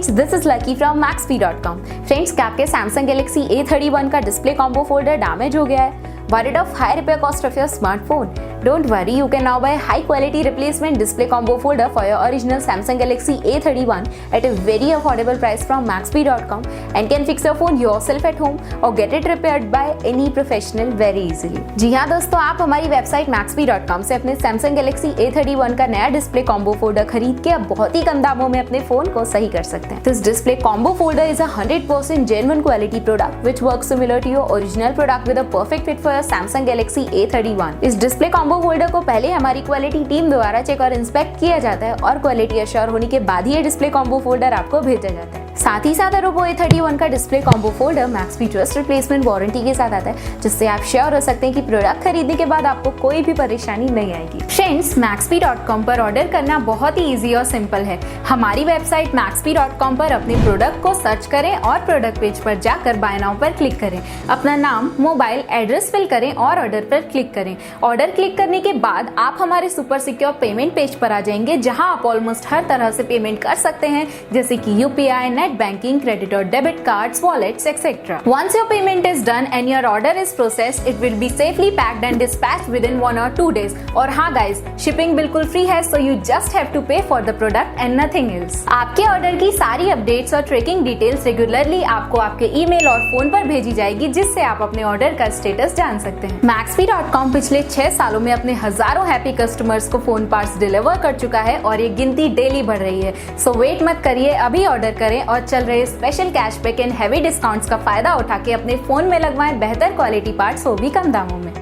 Friends, this is lucky from Maxbhi.com। Friends, क्या आपके Samsung Galaxy A31 का display combo folder damage हो गया है? Worried of high repair cost of your smartphone? Don't worry, you can now buy high quality replacement display combo folder for your original Samsung Galaxy A31 at a very affordable price from Maxbhi.com and can fix your phone yourself at home or get it repaired by any professional very easily। जी हाँ दोस्तों, आप हमारी website Maxbhi.com से अपने Samsung Galaxy A31 का नया display combo folder खरीद के अब बहुत ही कम दामों में अपने फोन को सही कर सकते हैं। This display combo folder is a 100% genuine quality product which works similar to your original product with a perfect fit for your Samsung Galaxy A31। इस डिस्प्ले कॉम्बो फोल्डर को पहले हमारी क्वालिटी टीम द्वारा चेक और inspect किया जाता है और क्वालिटी अश्योर होने के बाद ही ये डिस्प्ले कॉम्बो फोल्डर आपको भेजा जाता है। साथ ही साथ Oppo A31 का display combo folder Maxbhi trust replacement warranty के साथ आता है, जिससे आप श्योर हो सकते हैं कि प्रोडक्ट खरीदने के बाद आपको कोई भी परेशानी नहीं आएगी। फ्रेंड्स, Maxbhi.com पर ऑर्डर करना बहुत ही इजी और सिंपल है। हमारी वेबसाइट Maxbhi.com पर अपने प्रोडक्ट को सर्च करें और प्रोडक्ट पेज पर जाकर बाय नाउ पर क्लिक करें। अपना नाम, मोबाइल, एड्रेस फिल करें और ऑर्डर पर क्लिक करें। ऑर्डर क्लिक करने के बाद आप हमारे सुपर सिक्योर पेमेंट पेज पर आ जाएंगे, जहां आप ऑलमोस्ट हर तरह से पेमेंट कर सकते हैं, जैसे कि UPI, नेट बैंकिंग, क्रेडिट और debit cards, wallets etcetera. Once your payment is done and your order is processed, it will be safely packed and dispatched within 1 or 2 days। और हाँ गाइस, शिपिंग बिल्कुल free है, so you just have to pay for the product and nothing else। आपके order की सारी updates और tracking details regularly आपको आपके ईमेल और फोन पर भेजी जाएगी, जिससे आप अपने ऑर्डर का स्टेटस जान सकते हैं। Maxbhi.com पिछले 6 सालों में अपने हजारों हैप्पी कस्टमर्स को फोन पार्ट्स डिलीवर कर चुका है और ये गिनती डेली बढ़ रही है। सो वेट मत करिए, अभी ऑर्डर करें और चल रहे special cashback and heavy discounts का फायदा उठा के अपने फोन में लगवाएं बेहतर क्वालिटी पार्ट्स, वो भी कम दामों में।